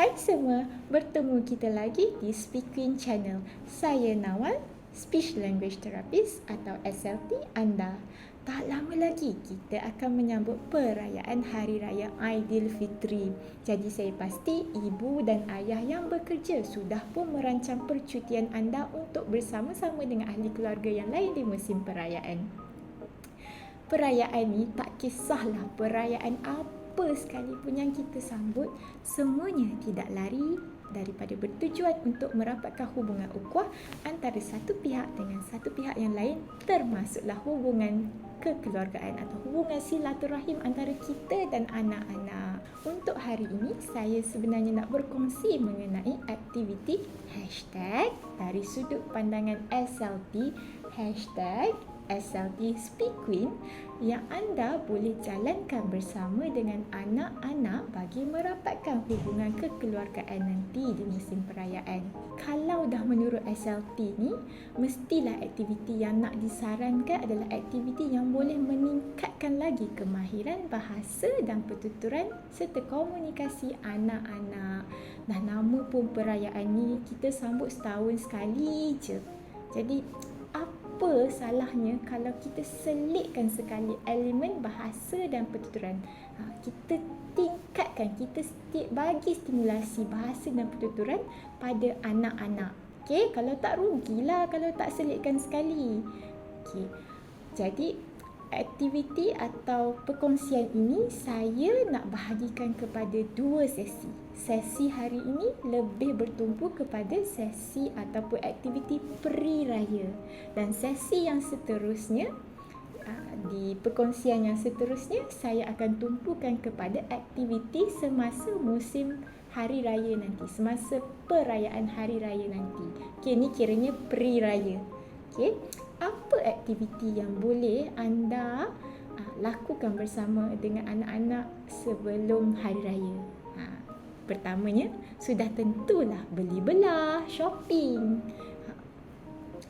Hai semua, bertemu kita lagi di Speak Queen Channel. Saya Nawal, Speech Language Therapist atau SLT anda. Tak lama lagi kita akan menyambut perayaan Hari Raya Aidilfitri. Jadi saya pasti ibu dan ayah yang bekerja sudah pun merancang percutian anda untuk bersama-sama dengan ahli keluarga yang lain di musim perayaan. Perayaan ni tak kisahlah perayaan apa sekalipun yang kita sambut, semuanya tidak lari daripada bertujuan untuk merapatkan hubungan ukhuwah antara satu pihak dengan satu pihak yang lain, termasuklah hubungan kekeluargaan atau hubungan silaturahim antara kita dan anak-anak. Untuk hari ini, saya sebenarnya nak berkongsi mengenai aktiviti hashtag dari sudut pandangan SLT, hashtag SLT Speak Queen yang anda boleh jalankan bersama dengan anak-anak bagi merapatkan hubungan kekeluargaan nanti di musim perayaan. Kalau dah menurut SLT ni, mestilah aktiviti yang nak disarankan adalah aktiviti yang boleh meningkatkan lagi kemahiran bahasa dan pertuturan serta komunikasi anak-anak. Dah nama pun perayaan ni kita sambut setahun sekali je. Jadi apa salahnya kalau kita selitkan sekali elemen bahasa dan pertuturan. Kita tingkatkan, kita bagi stimulasi bahasa dan pertuturan pada anak-anak. Okey, kalau tak rugilah kalau tak selitkan sekali. Okey. Jadi aktiviti atau perkongsian ini saya nak bahagikan kepada dua sesi. Sesi hari ini lebih bertumpu kepada sesi ataupun aktiviti pre-raya. Dan sesi yang seterusnya, di perkongsian yang seterusnya, saya akan tumpukan kepada aktiviti semasa musim hari raya nanti, semasa perayaan hari raya nanti. Okey, ni kiranya pre-raya. Okey, apa aktiviti yang boleh anda lakukan bersama dengan anak-anak sebelum hari raya? Pertamanya, sudah tentulah beli belah, shopping.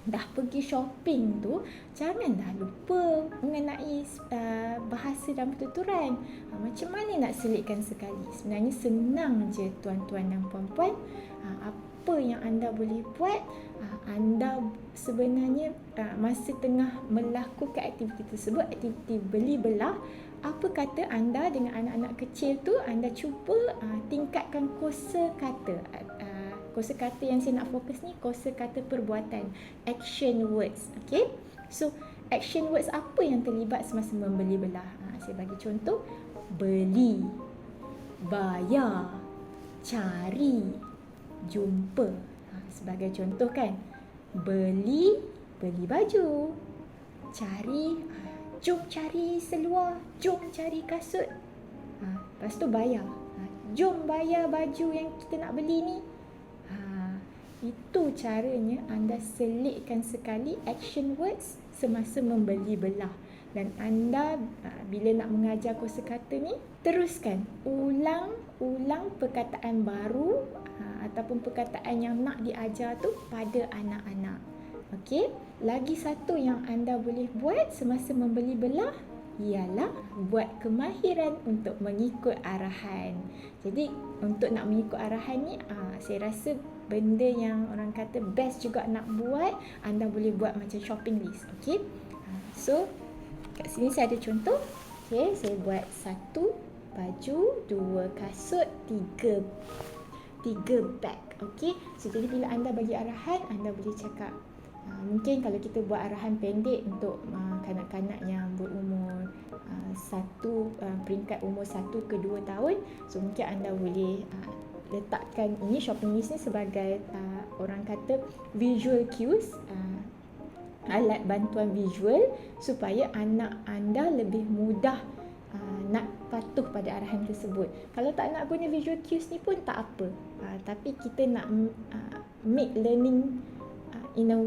Dah pergi shopping tu, jangan dah lupa mengenai bahasa dan pertuturan. Macam mana nak selitkan sekali? Sebenarnya senang je tuan-tuan dan puan-puan. Apa yang anda boleh buat, anda sebenarnya masa tengah melakukan aktiviti tersebut, aktiviti beli belah, apa kata anda dengan anak-anak kecil tu, anda cuba tingkatkan kosa kata. Kosa kata yang saya nak fokus ni, kosa kata perbuatan, action words. Okay, so action words apa yang terlibat semasa membeli belah? Saya bagi contoh, beli, bayar, cari, jumpa. Sebagai contoh kan, beli baju, cari, jom cari seluar, jom cari kasut. Lepas tu bayar, jom bayar baju yang kita nak beli ni. Itu caranya anda selitkan sekali action words semasa membeli belah. Dan anda bila nak mengajar kosakata ni, teruskan ulang perkataan baru ataupun perkataan yang nak diajar tu pada anak-anak. Okey, lagi satu yang anda boleh buat semasa membeli belah ialah buat kemahiran untuk mengikut arahan. Jadi untuk nak mengikut arahan ni, saya rasa benda yang orang kata best juga nak buat, anda boleh buat macam shopping list. Okey, so kat sini saya ada contoh. Okey, saya buat 1 baju, 2 kasut, 3 bag. Okey, so jadi bila anda bagi arahan, anda boleh cakap, mungkin kalau kita buat arahan pendek untuk kanak-kanak yang berumur peringkat umur 1 ke 2 tahun, so mungkin anda boleh letakkan ini shopping list ni sebagai orang kata visual cues, alat bantuan visual supaya anak anda lebih mudah nak patuh pada arahan tersebut. Kalau tak nak guna visual cues ni pun tak apa, tapi kita nak make learning in a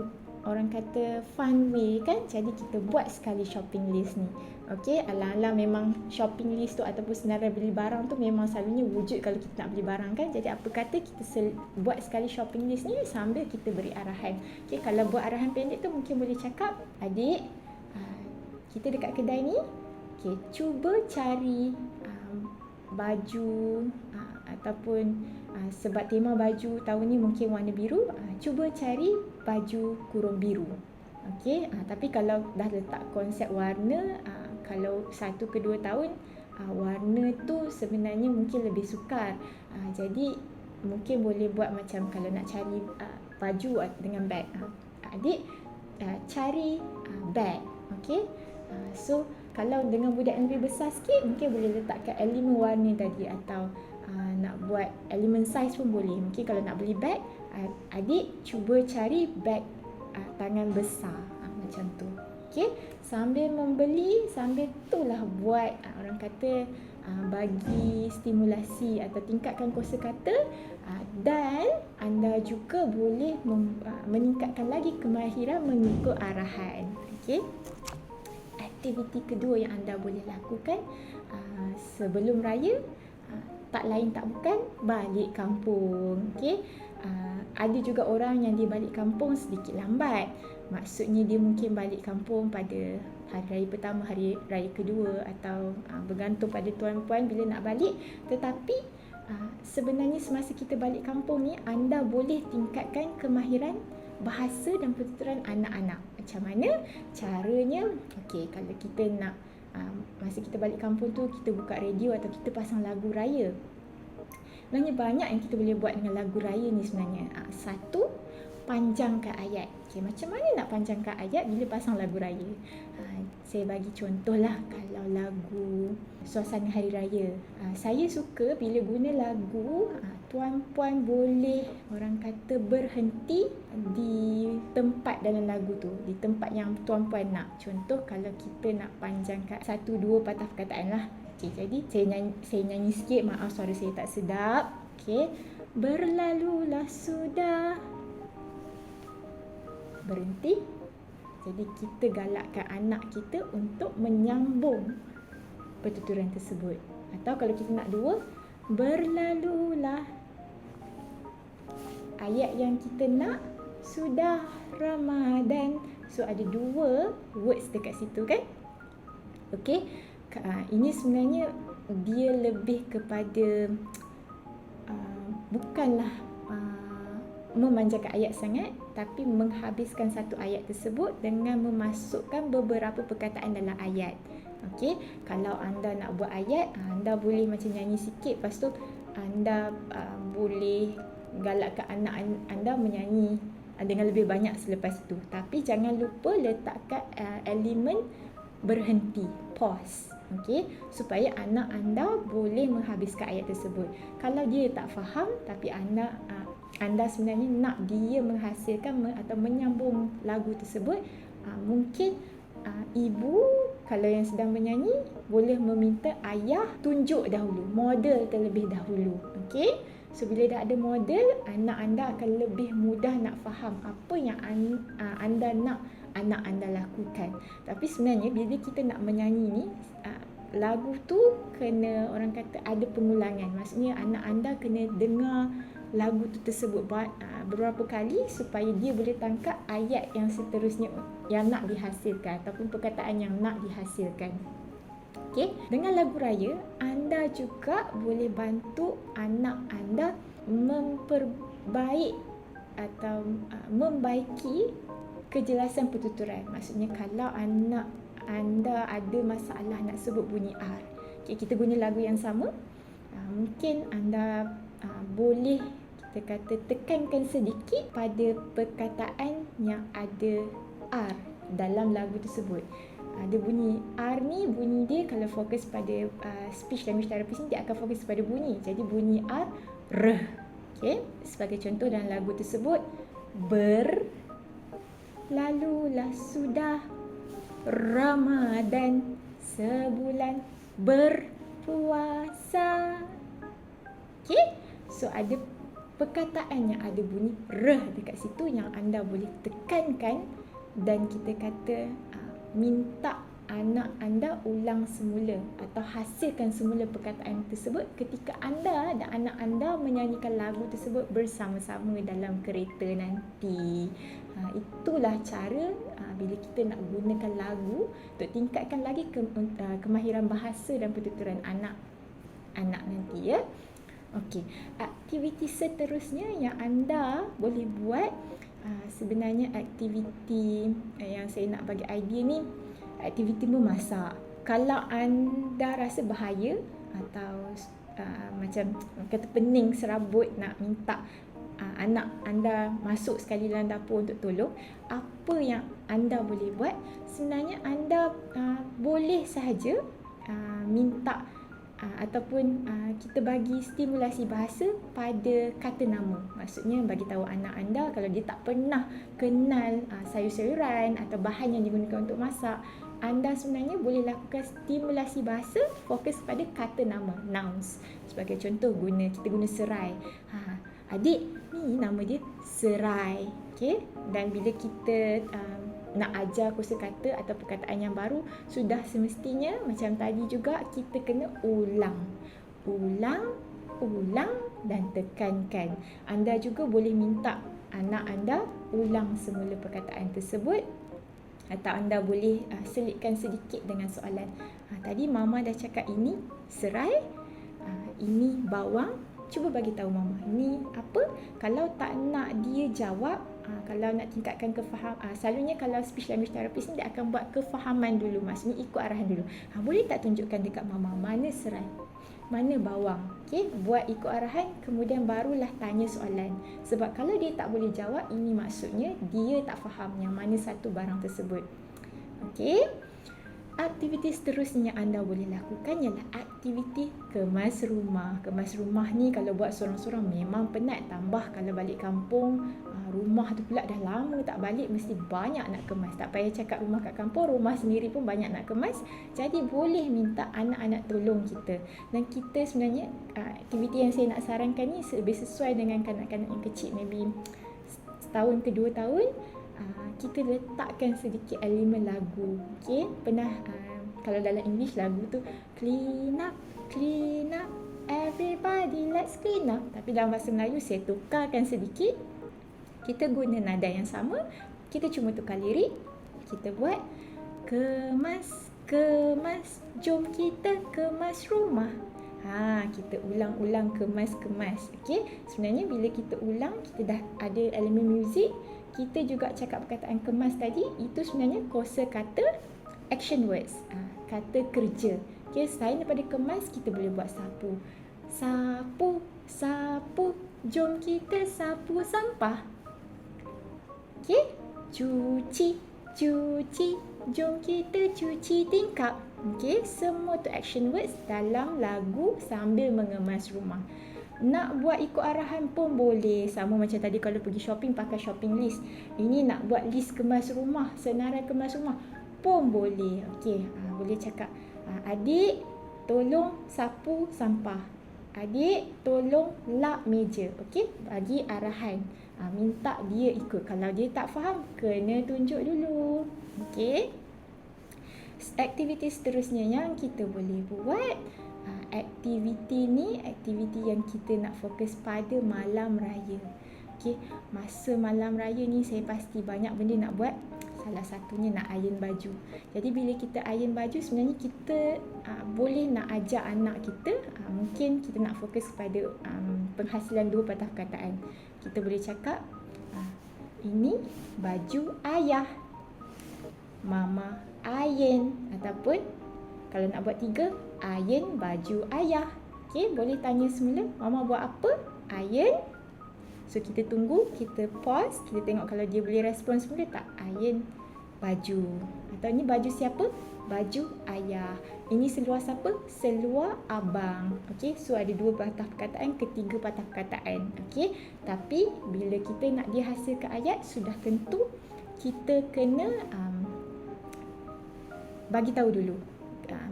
orang kata fun way kan, jadi kita buat sekali shopping list ni. Okey, ala-ala memang shopping list tu ataupun senarai beli barang tu memang selalunya wujud kalau kita nak beli barang kan. Jadi apa kata kita buat sekali shopping list ni sambil kita beri arahan. Okey, kalau buat arahan pendek tu mungkin boleh cakap, adik, kita dekat kedai ni, okey, cuba cari baju ataupun Sebab tema baju tahun ni mungkin warna biru, cuba cari baju kurung biru. Okey, tapi kalau dah letak konsep warna, kalau 1 ke 2 tahun, warna tu sebenarnya mungkin lebih sukar. Jadi mungkin boleh buat macam kalau nak cari baju dengan beg. Adik cari beg. Okey. So kalau dengan budak yang lebih besar sikit, mungkin boleh letakkan elemen warna tadi, atau nak buat elemen saiz pun boleh. Mungkin kalau nak beli beg, adik cuba cari beg tangan besar, macam tu. Okey, sambil membeli, sambil itulah buat orang kata bagi stimulasi atau tingkatkan kosakata, dan anda juga boleh meningkatkan lagi kemahiran mengikut arahan. Okey. Aktiviti kedua yang anda boleh lakukan sebelum raya, tak lain tak bukan balik kampung. Okey. Ada juga orang yang dia balik kampung sedikit lambat. Maksudnya dia mungkin balik kampung pada hari raya pertama, hari raya kedua, atau bergantung pada tuan-puan bila nak balik. Tetapi sebenarnya semasa kita balik kampung ni, anda boleh tingkatkan kemahiran bahasa dan pertuturan anak-anak. Macam mana caranya? Okey, kalau kita nak masa kita balik kampung tu, kita buka radio atau kita pasang lagu raya. Sebenarnya banyak yang kita boleh buat dengan lagu raya ni sebenarnya. Satu, panjangkan ayat. Okey, macam mana nak panjangkan ayat bila pasang lagu raya? Saya bagi contohlah, kalau lagu suasana hari raya. Saya suka bila guna lagu, tuan-puan boleh orang kata berhenti di tempat dalam lagu tu, di tempat yang tuan-puan nak. Contoh kalau kita nak panjangkan 1-2 patah perkataan lah. Okey, jadi saya nyanyi sikit, maaf suara saya tak sedap. Okey. Berlalulah sudah. Berhenti. Jadi kita galakkan anak kita untuk menyambung pertuturan tersebut. Atau kalau kita nak 2, berlalulah. Ayat yang kita nak sudah Ramadan. So ada 2 words dekat situ kan? Okey. Ini sebenarnya dia lebih kepada bukanlah memanjangkan ayat sangat, tapi menghabiskan satu ayat tersebut dengan memasukkan beberapa perkataan dalam ayat. Okey, kalau anda nak buat ayat, anda boleh macam nyanyi sikit, lepas tu anda boleh galakkan anak anda menyanyi dengan lebih banyak selepas itu. Tapi jangan lupa letakkan elemen berhenti, pause. Okey, supaya anak anda boleh menghabiskan ayat tersebut. Kalau dia tak faham tapi anda sebenarnya nak dia menghasilkan atau menyambung lagu tersebut, mungkin ibu kalau yang sedang menyanyi boleh meminta ayah tunjuk dahulu, model terlebih dahulu. Okey, so bila dah ada model, anak anda akan lebih mudah nak faham apa yang anda nak anak anda lakukan. Tapi sebenarnya bila kita nak menyanyi ni, lagu tu kena orang kata ada pengulangan. Maksudnya anak anda kena dengar lagu tu tersebut beberapa kali supaya dia boleh tangkap ayat yang seterusnya yang nak dihasilkan ataupun perkataan yang nak dihasilkan. Okey, dengan lagu raya anda juga boleh bantu anak anda memperbaik atau membaiki kejelasan pertuturan. Maksudnya kalau anak anda ada masalah nak sebut bunyi R, okay, kita guna lagu yang sama, mungkin anda boleh kita kata tekankan sedikit pada perkataan yang ada R dalam lagu tersebut. Ada bunyi R ni, bunyi dia kalau fokus pada speech language therapist ni, dia akan fokus pada bunyi. Jadi bunyi R, R. Okay. Sebagai contoh dalam lagu tersebut, berlalulah sudah Ramadan, sebulan berpuasa. Okay. So ada perkataan yang ada bunyi R dekat situ yang anda boleh tekankan dan kita kata minta anak anda ulang semula atau hasilkan semula perkataan tersebut ketika anda dan anak anda menyanyikan lagu tersebut bersama-sama dalam kereta nanti. Itulah cara bila kita nak gunakan lagu untuk tingkatkan lagi kemahiran bahasa dan pertuturan anak nanti, ya. Okey, aktiviti seterusnya yang anda boleh buat, sebenarnya aktiviti yang saya nak bagi idea ni, aktiviti memasak. Kalau anda rasa bahaya atau macam kata pening serabut nak minta anak anda masuk sekali dalam dapur untuk tolong, apa yang anda boleh buat? Sebenarnya anda boleh sahaja minta ataupun kita bagi stimulasi bahasa pada kata nama. Maksudnya bagi tahu anak anda kalau dia tak pernah kenal sayur-sayuran atau bahan yang digunakan untuk masak, anda sebenarnya boleh lakukan stimulasi bahasa fokus pada kata nama, nouns. Sebagai contoh, kita guna serai. Adik, ni nama dia Serai. Okay? Dan bila kita nak ajar kosakata atau perkataan yang baru, sudah semestinya macam tadi juga kita kena ulang. Ulang dan tekankan. Anda juga boleh minta anak anda ulang semula perkataan tersebut, atau anda boleh selitkan sedikit dengan soalan. Tadi mama dah cakap ini serai, ini bawang. Cuba bagi tahu mama, ini apa? Kalau tak nak dia jawab, kalau nak tingkatkan kefahaman, selalunya kalau speech language therapist ni dia akan buat kefahaman dulu, maksudnya ikut arahan dulu. Boleh tak tunjukkan dekat mama, mana serai, mana bawang? Okey, buat ikut arahan, kemudian barulah tanya soalan. Sebab kalau dia tak boleh jawab, ini maksudnya dia tak faham yang mana satu barang tersebut. Okey. Aktiviti seterusnya anda boleh lakukan ialah aktiviti kemas rumah. Kemas rumah ni kalau buat sorang-sorang memang penat. Tambah kalau balik kampung, rumah tu pula dah lama tak balik, mesti banyak nak kemas. Tak payah cakap rumah kat kampung, rumah sendiri pun banyak nak kemas. Jadi boleh minta anak-anak tolong kita. Dan kita sebenarnya, aktiviti yang saya nak sarankan ni lebih sesuai dengan kanak-kanak yang kecil, maybe setahun ke 2 tahun. Kita letakkan sedikit elemen lagu. Okay? Pernah kalau dalam English lagu tu clean up, everybody let's clean up. Tapi dalam bahasa Melayu saya tukarkan sedikit. Kita guna nada yang sama, kita cuma tukar lirik. Kita buat kemas, jom kita kemas rumah. Kita ulang-ulang kemas. Okay? Sebenarnya bila kita ulang, kita dah ada elemen muzik. Kita juga cakap perkataan kemas tadi, itu sebenarnya kosakata action words, kata kerja. Okay, selain daripada kemas, kita boleh buat sapu. Sapu, jom kita sapu sampah. Okay, cuci, jom kita cuci tingkap. Okay, semua tu action words dalam lagu sambil mengemas rumah. Nak buat ikut arahan pun boleh. Sama macam tadi kalau pergi shopping pakai shopping list. Ini nak buat list kemas rumah, senarai kemas rumah pun boleh. Okey, boleh cakap, adik tolong sapu sampah. Adik tolong lap meja. Okey, bagi arahan. Minta dia ikut. Kalau dia tak faham, kena tunjuk dulu. Okey. Aktiviti seterusnya yang kita boleh buat, aktiviti ni aktiviti yang kita nak fokus pada malam raya. Okey, masa malam raya ni saya pasti banyak benda nak buat. Salah satunya nak iron baju. Jadi bila kita iron baju, sebenarnya kita boleh nak ajar anak kita, mungkin kita nak fokus kepada penghasilan 2 patah perkataan. Kita boleh cakap, ini baju ayah, mama iron, ataupun kalau nak buat 3, iron baju ayah. Okey, boleh tanya semula, mama buat apa? Iron. So kita tunggu, kita pause, kita tengok kalau dia boleh respon semula tak. Iron baju. Atau ni baju siapa? Baju ayah. Ini seluar siapa? Seluar abang. Okey, so ada 2 patah perkataan, 3 patah perkataan. Okey, tapi bila kita nak dihasilkan ayat, sudah tentu kita kena bagi tahu dulu.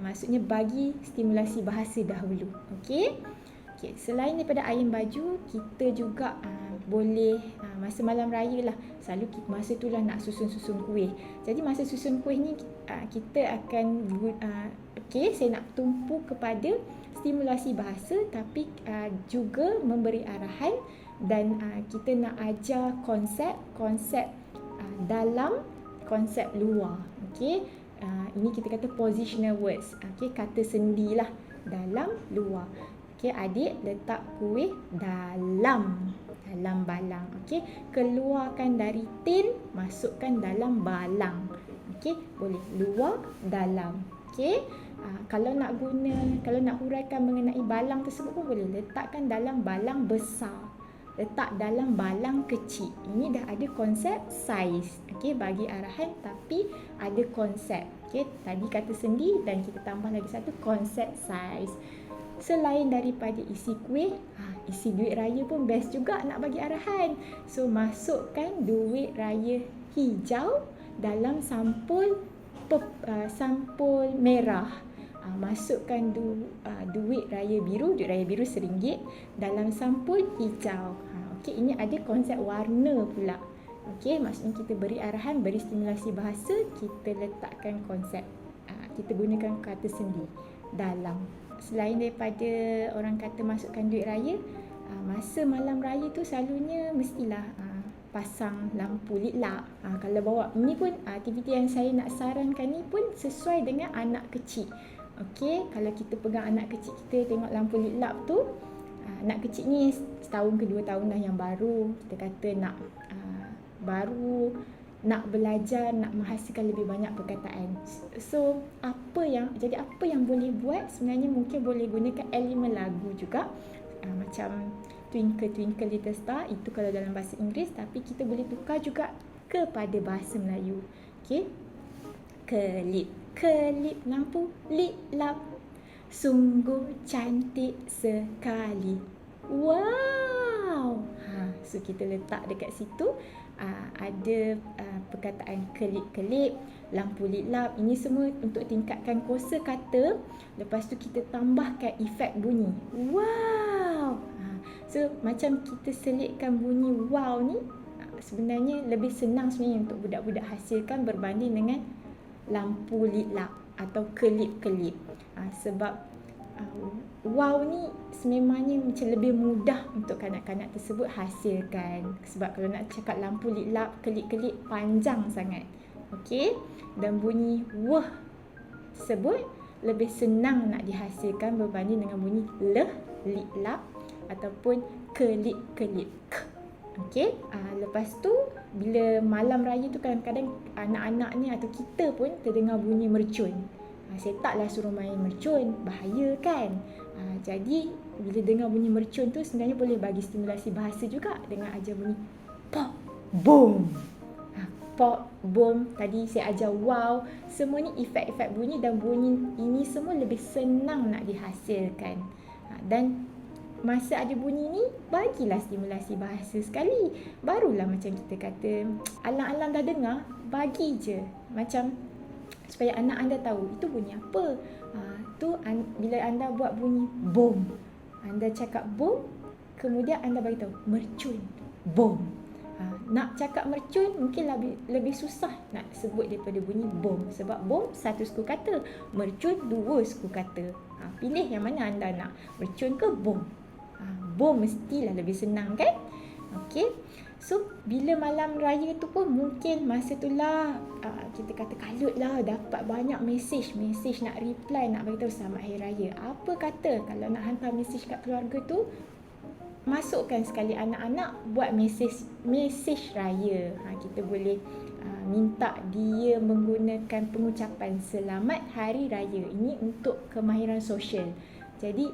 Maksudnya bagi stimulasi bahasa dahulu. Okey. Okey, selain daripada iron baju, kita juga boleh masa malam raya lah, selalu masa tu lah nak susun-susun kuih. Jadi masa susun kuih ni kita akan okey, saya nak tumpu kepada stimulasi bahasa, tapi juga memberi arahan, dan kita nak ajar konsep dalam konsep luar. Okey, ini kita kata positional words. Okey, kata sendi lah dalam luar. Okey, adik letak kuih dalam balang. Okey, keluarkan dari tin, masukkan dalam balang. Okey, boleh luar, dalam. Okey. Kalau nak huraikan mengenai balang tersebut pun boleh letakkan dalam balang besar, letak dalam balang kecil. Ini dah ada konsep saiz. Okey, bagi arahan tapi ada konsep. Okey, tadi kata sendi dan kita tambah lagi satu konsep saiz. Selain daripada isi kuih, isi duit raya pun best juga nak bagi arahan. So, masukkan duit raya hijau dalam sampul merah. Masukkan duit raya biru RM1 dalam sampul hijau. Okey, ini ada konsep warna pula. Okey, maksudnya kita beri arahan, beri stimulasi bahasa, kita letakkan konsep. Kita gunakan kata sendi dalam. Selain daripada orang kata masukkan duit raya, masa malam raya tu selalunya mestilah pasang lampu lit lap. Kalau bawa ini pun aktiviti yang saya nak sarankan ni pun sesuai dengan anak kecil. Okey, kalau kita pegang anak kecil kita tengok lampu lit lap tu, anak kecil ni setahun ke 2 tahun dah yang baru, kita kata baru nak belajar, nak menghasilkan lebih banyak perkataan. So, apa yang boleh buat sebenarnya mungkin boleh gunakan elemen lagu juga. Macam Twinkle Twinkle Little Star, itu kalau dalam bahasa Inggeris, tapi kita boleh tukar juga kepada bahasa Melayu. Okey. Kelip lampu lit lap, sungguh cantik sekali. Wow. So kita letak dekat situ ada perkataan kelip-kelip, lampu lit lap. Ini semua untuk tingkatkan kosa kata. Lepas tu kita tambahkan efek bunyi. Wow. So macam kita selitkan bunyi wow ni, sebenarnya lebih senang sebenarnya untuk budak-budak hasilkan berbanding dengan lampu lit lap atau kelip-kelip. Sebab wow ni sememangnya macam lebih mudah untuk kanak-kanak tersebut hasilkan. Sebab kalau nak cakap lampu lit lap, kelip-kelip panjang sangat. Okey, dan bunyi wah tersebut lebih senang nak dihasilkan berbanding dengan bunyi leh, lit lap ataupun kelip-kelip. Okey, lepas tu bila malam raya tu kadang-kadang anak-anak ni atau kita pun terdengar bunyi mercun. Saya taklah suruh main mercun, bahaya kan. Jadi bila dengar bunyi mercun tu sebenarnya boleh bagi stimulasi bahasa juga dengan ajar bunyi pop, boom. Pop, boom, tadi saya ajar wow. Semua ni efek-efek bunyi dan bunyi ini semua lebih senang nak dihasilkan. Dan masa ada bunyi ni, bagilah stimulasi bahasa sekali. Barulah macam kita kata, alang-alang dah dengar, bagi je. Macam supaya anak anda tahu itu bunyi apa. Bila anda buat bunyi boom, anda cakap boom, kemudian anda bagi tahu mercun, boom. Nak cakap mercun mungkin lebih susah nak sebut daripada bunyi boom. Sebab boom satu suku kata, mercun dua suku kata. Pilih yang mana anda nak, mercun ke boom. Boom mestilah lebih senang kan. Okey. So bila malam raya tu pun mungkin masa tu lah kita kata kalut lah, dapat banyak mesej nak reply, nak beritahu selamat hari raya. Apa kata kalau nak hantar mesej kat keluarga tu, masukkan sekali anak-anak buat mesej raya. Kita boleh minta dia menggunakan pengucapan selamat hari raya. Ini untuk kemahiran sosial. Jadi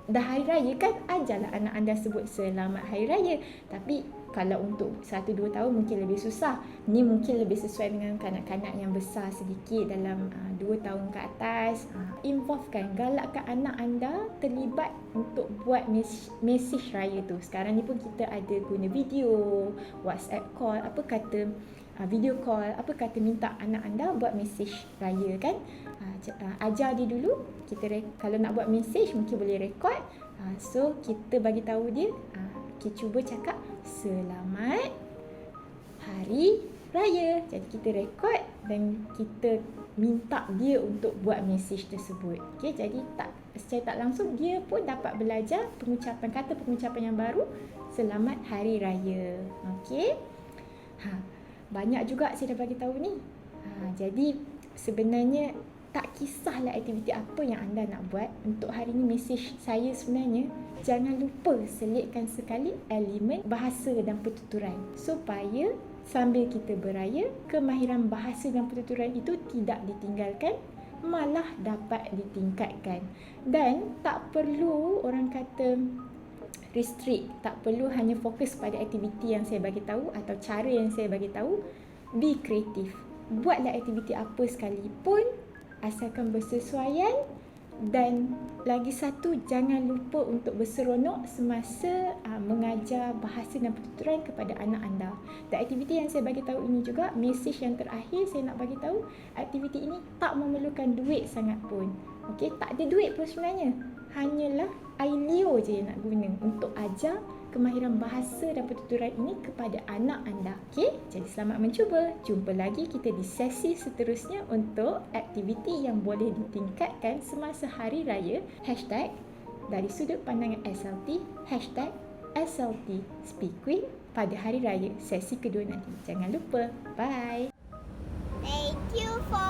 dah hari raya kan, ajarlah anak anda sebut selamat hari raya. Tapi kalau untuk 1-2 tahun mungkin lebih susah. Ni mungkin lebih sesuai dengan kanak-kanak yang besar sedikit, dalam 2 tahun ke atas. Involvekan, galakkan anak anda terlibat untuk buat mesej raya tu. Sekarang ni pun kita ada guna video, WhatsApp call, apa kata video call, apa kata minta anak anda buat mesej raya kan. Ajar dia dulu. Kalau nak buat mesej mungkin boleh rekod. So kita bagi tahu dia, kita cuba cakap selamat hari raya. Jadi kita rekod dan kita minta dia untuk buat mesej tersebut. Okey, jadi secara tak langsung dia pun dapat belajar pengucapan yang baru, selamat hari raya. Okey. Banyak juga saya dah bagi tahu ni. Jadi sebenarnya tak kisahlah aktiviti apa yang anda nak buat, untuk hari ni mesej saya sebenarnya, jangan lupa selitkan sekali elemen bahasa dan pertuturan supaya sambil kita beraya, kemahiran bahasa dan pertuturan itu tidak ditinggalkan, malah dapat ditingkatkan. Dan tak perlu orang kata restrict, tak perlu hanya fokus pada aktiviti yang saya bagi tahu atau cara yang saya bagi tahu. Be kreatif. Buatlah aktiviti apa sekalipun asalkan bersesuaian, dan lagi satu, jangan lupa untuk berseronok semasa mengajar bahasa dan pertuturan kepada anak anda. Dan aktiviti yang saya bagi tahu ini juga, mesej yang terakhir saya nak bagi tahu, aktiviti ini tak memerlukan duit sangat pun. Okey, tak ada duit pun sebenarnya. Hanyalah air liur je yang nak guna untuk ajar kemahiran bahasa dan pertuturan ini kepada anak anda. Okey, jadi selamat mencuba. Jumpa lagi kita di sesi seterusnya untuk aktiviti yang boleh ditingkatkan semasa hari raya. Hashtag dari sudut pandangan SLT, hashtag SLT Speak Queen pada hari raya sesi kedua nanti. Jangan lupa. Bye. Thank you for